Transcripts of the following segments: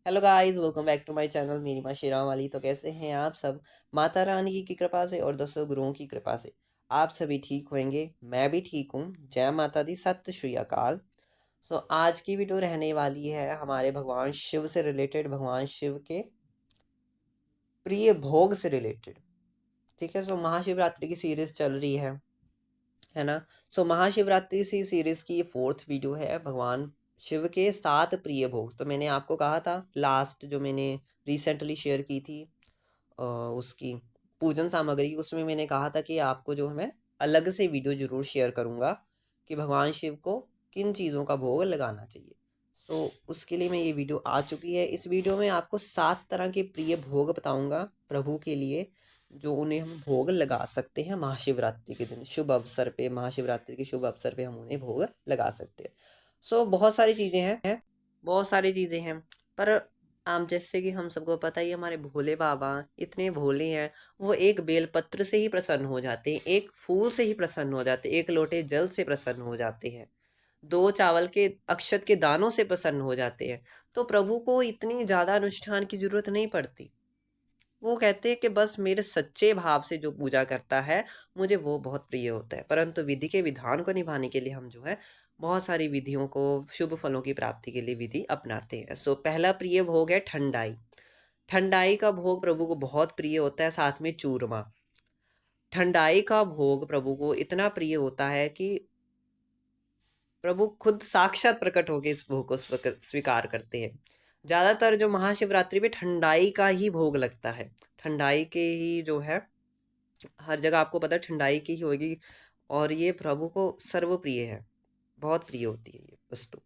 Hello guys, welcome back to my channel मेरी माँ शेरां वाली। तो कैसे हैं आप सब? माता रानी की कृपा से और दसों गुरुओं की कृपा से आप सभी ठीक होंगे। मैं भी ठीक हूँ। जय माता दी, सत श्री अकाल। आज की वीडियो रहने वाली है हमारे भगवान शिव से रिलेटेड, भगवान शिव के प्रिय भोग से रिलेटेड। ठीक है। महाशिवरात्रि की सीरीज चल रही है ना। महाशिवरात्रि सी सीरीज की ये फोर्थ वीडियो है, भगवान शिव के 7 प्रिय भोग। तो मैंने आपको कहा था लास्ट जो मैंने रिसेंटली शेयर की थी उसकी पूजन सामग्री, उसमें मैंने कहा था कि आपको जो है मैं अलग से वीडियो जरूर शेयर करूंगा कि भगवान शिव को किन चीज़ों का भोग लगाना चाहिए। उसके लिए मैं ये वीडियो आ चुकी है। इस वीडियो में आपको 7 तरह के प्रिय भोग बताऊंगा प्रभु के लिए, जो उन्हें हम भोग लगा सकते हैं महाशिवरात्रि के दिन, शुभ अवसर पे, महाशिवरात्रि के शुभ अवसर पे हम उन्हें भोग लगा सकते हैं। बहुत सारी चीज़ें हैं, बहुत सारी चीज़ें हैं। पर जैसे कि हम सबको पता ही है, हमारे भोले बाबा इतने भोले हैं। वो एक बेलपत्र से ही प्रसन्न हो जाते हैं, एक फूल से ही प्रसन्न हो जाते हैं, एक लोटे जल से प्रसन्न हो जाते हैं, 2 चावल के अक्षत के दानों से प्रसन्न हो जाते हैं। तो प्रभु को इतनी ज़्यादा अनुष्ठान की जरूरत नहीं पड़ती। वो कहते हैं कि बस मेरे सच्चे भाव से जो पूजा करता है मुझे वो बहुत प्रिय होता है। परंतु विधि के विधान को निभाने के लिए हम जो है बहुत सारी विधियों को, शुभ फलों की प्राप्ति के लिए विधि अपनाते हैं। पहला प्रिय भोग है ठंडाई। ठंडाई का भोग प्रभु को बहुत प्रिय होता है, साथ में चूरमा। ठंडाई का भोग प्रभु को इतना प्रिय होता है कि प्रभु खुद साक्षात प्रकट होकर इस भोग को स्वीकार करते हैं। ज्यादातर जो महाशिवरात्रि पे ठंडाई का ही भोग लगता है, ठंडाई के ही जो है हर जगह आपको पता है ठंडाई की ही होगी। और ये प्रभु को सर्वप्रिय है, बहुत प्रिय होती है ये वस्तु।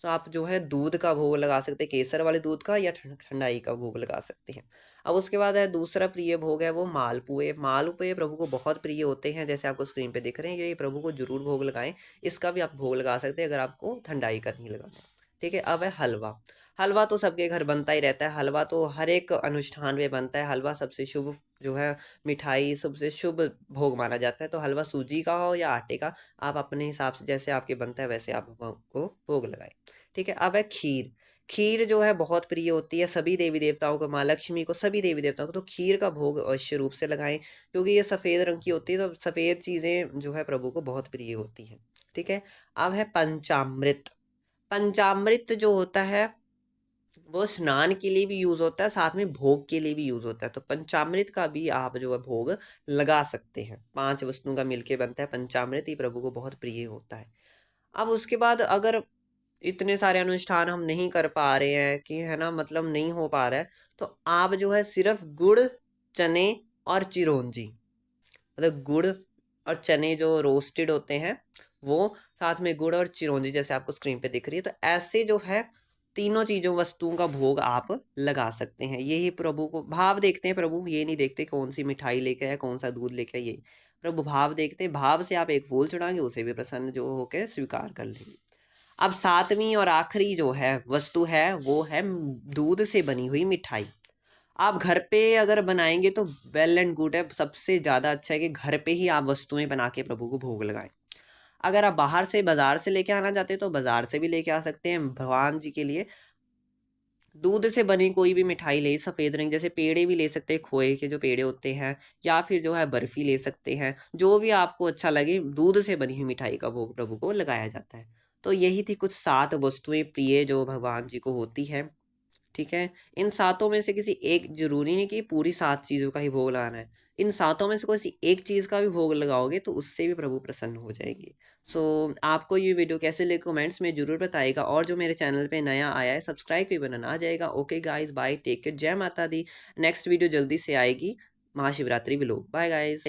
आप जो है दूध का भोग लगा सकते हैं, केसर वाले दूध का, या ठंडाई का भोग लगा सकते हैं। अब उसके बाद है दूसरा प्रिय भोग है वो मालपुए। मालपुए प्रभु को बहुत प्रिय होते हैं, जैसे आपको स्क्रीन पे दिख रहे हैं, ये प्रभु को जरूर भोग लगाएं। इसका भी आप भोग लगा सकते हैं अगर आपको ठंडाई का नहीं लगाना है। ठीक है। अब है हलवा। हलवा तो सबके घर बनता ही रहता है, हलवा तो हर एक अनुष्ठान में बनता है। हलवा सबसे शुभ जो है मिठाई, सबसे शुभ भोग माना जाता है। तो हलवा सूजी का हो या आटे का, आप अपने हिसाब से जैसे आपके बनता है वैसे आप को भोग लगाएं। ठीक है। अब है खीर। खीर जो है बहुत प्रिय होती है सभी देवी देवताओं को, माँ लक्ष्मी को, सभी देवी देवताओं को। तो खीर का भोग अवश्य रूप से लगाएं, क्योंकि ये सफ़ेद रंग की होती है, तो सफ़ेद चीज़ें जो है प्रभु को बहुत प्रिय होती हैं। ठीक है। अब है पंचामृत। पंचामृत जो होता है वो स्नान के लिए भी यूज होता है, साथ में भोग के लिए भी यूज होता है। तो पंचामृत का भी आप जो है भोग लगा सकते हैं। 5 वस्तुओं का मिलके बनता है पंचामृत, ये प्रभु को बहुत प्रिय होता है। अब उसके बाद अगर इतने सारे अनुष्ठान हम नहीं कर पा रहे हैं कि है ना, मतलब नहीं हो पा रहा है, तो आप जो है सिर्फ गुड़, चने और चिरौंजी, मतलब गुड़ और चने जो रोस्टेड होते हैं वो, साथ में गुड़ और चिरौंजी जैसे आपको स्क्रीन पे दिख रही है, तो ऐसे जो है तीनों चीजों वस्तुओं का भोग आप लगा सकते हैं। यही प्रभु को भाव देखते हैं। प्रभु ये नहीं देखते कौन सी मिठाई लेके आया, कौन सा दूध लेके आया, ये प्रभु भाव देखते हैं। भाव से आप एक फूल चढ़ाएंगे, उसे भी प्रसन्न जो होके स्वीकार कर लेंगे। अब सातवीं और आखिरी जो है वस्तु है वो है दूध से बनी हुई मिठाई। आप घर पे अगर बनाएंगे तो वेल एंड गुड है, सबसे ज़्यादा अच्छा है कि घर पे ही आप वस्तुएं बना के प्रभु को भोग लगाएं। अगर आप बाहर से बाजार से लेके आना चाहते हैं तो बाजार से भी लेके आ सकते हैं। भगवान जी के लिए दूध से बनी कोई भी मिठाई ले, सफ़ेद रंग जैसे पेड़े भी ले सकते हैं, खोए के जो पेड़े होते हैं, या फिर जो है बर्फी ले सकते हैं। जो भी आपको अच्छा लगे, दूध से बनी हुई मिठाई का भोग प्रभु को लगाया जाता है। तो यही थी कुछ 7 वस्तुएं प्रिय जो भगवान जी को होती है। ठीक है। इन सातों में से किसी एक, जरूरी नहीं कि पूरी 7 चीज़ों का ही भोग लगाना है। इन सातों में से कोई एक चीज़ का भी भोग लगाओगे तो उससे भी प्रभु प्रसन्न हो जाएंगे। आपको ये वीडियो कैसे लगे कमेंट्स में जरूर बताइएगा। और जो मेरे चैनल पे नया आया है सब्सक्राइब भी बनाना आ जाएगा। Okay guys, bye, take care, जय माता दी। नेक्स्ट वीडियो जल्दी से आएगी महाशिवरात्रि व्लॉग। Bye guys.